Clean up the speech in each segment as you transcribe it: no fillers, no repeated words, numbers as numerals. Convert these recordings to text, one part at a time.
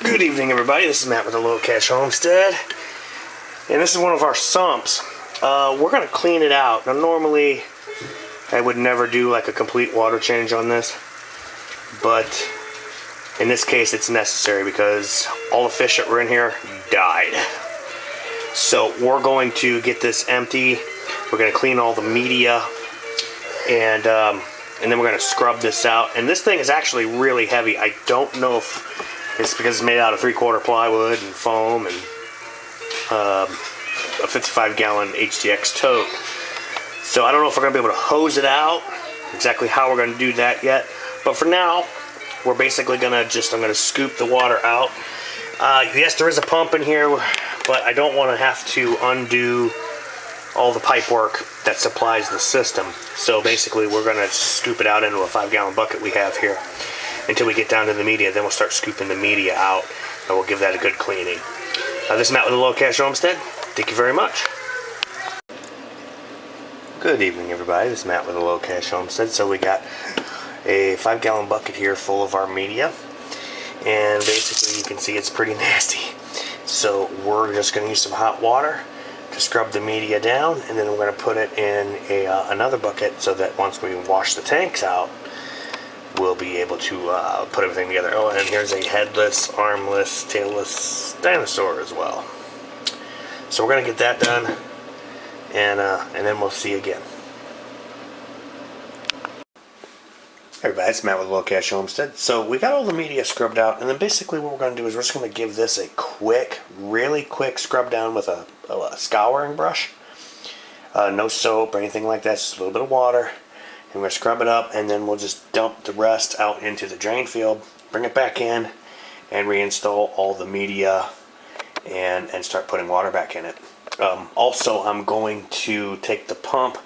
Good evening, everybody. This is Matt with the Low Cash Homestead, and this is one of our sumps. We're going to clean it out. Now, normally I would never do like a complete water change on this, but in this case it's necessary because all the fish that were in here died. So we're going to get this empty. We're going to clean all the media, and then we're going to scrub this out. And this thing is actually really heavy. I don't know if it's because it's made out of 3/4 plywood and foam and a 55-gallon HDX tote. So I don't know if we're going to be able to hose it out, exactly how we're going to do that yet. But for now, we're basically going to I'm going to scoop the water out. Yes, there is a pump in here, but I don't want to have to undo all the pipe work that supplies the system. So basically, we're going to scoop it out into a 5-gallon bucket we have here until we get down to the media. Then we'll start scooping the media out, and we'll give that a good cleaning. This is Matt with the Low Cash Homestead. Thank you very much. Good evening, everybody. This is Matt with the Low Cash Homestead. So we got a 5-gallon bucket here full of our media, and basically you can see it's pretty nasty. So we're just going to use some hot water to scrub the media down, and then we're going to put it in another bucket so that once we wash the tanks out, we'll be able to put everything together. Oh, and here's a headless, armless, tailless dinosaur as well. So we're going to get that done, and then we'll see you again. Hey everybody, it's Matt with Low Cash Homestead. So we got all the media scrubbed out, and then basically what we're going to do is we're just going to give this a quick, really quick scrub down with a scouring brush. No soap or anything like that, just a little bit of water. And we're going to scrub it up, and then we'll just dump the rest out into the drain field, bring it back in, and reinstall all the media and start putting water back in it. Also, I'm going to take the pump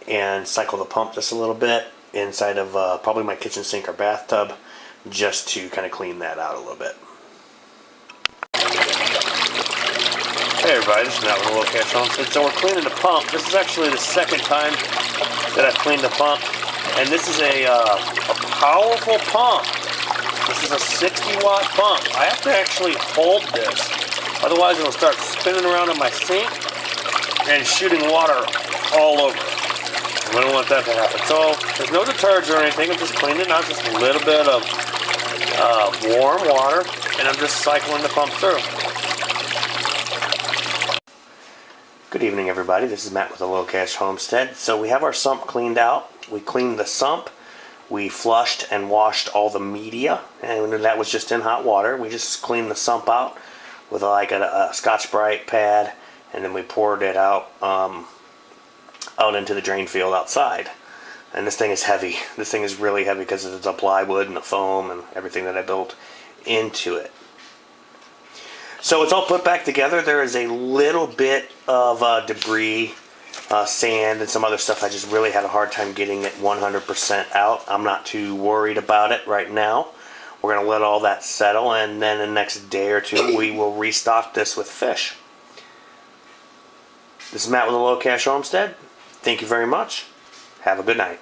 and cycle the pump just a little bit inside of probably my kitchen sink or bathtub, just to kind of clean that out a little bit. Hey everybody, this is Matt with the Low Cash Homestead. So we're cleaning the pump. This is actually the second time that I've cleaned the pump, and this is a powerful pump. This is a 60-watt pump. I have to actually hold this, otherwise it'll start spinning around in my sink and shooting water all over. I don't want that to happen. So there's no detergent or anything. I'm just cleaning it out, just a little bit of warm water, and I'm just cycling the pump through. Good evening, everybody. This is Matt with the Low Cash Homestead. So we have our sump cleaned out. We cleaned the sump. We flushed and washed all the media, and that was just in hot water. We just cleaned the sump out with like a Scotch-Brite pad, and then we poured it out into the drain field outside. And this thing is heavy. This thing is really heavy because it's the plywood and the foam and everything that I built into it. So it's all put back together. There is a little bit of debris, sand, and some other stuff. I just really had a hard time getting it 100% out. I'm not too worried about it right now. We're going to let all that settle, and then the next day or two we will restock this with fish. This is Matt with the Low Cash Homestead. Thank you very much. Have a good night.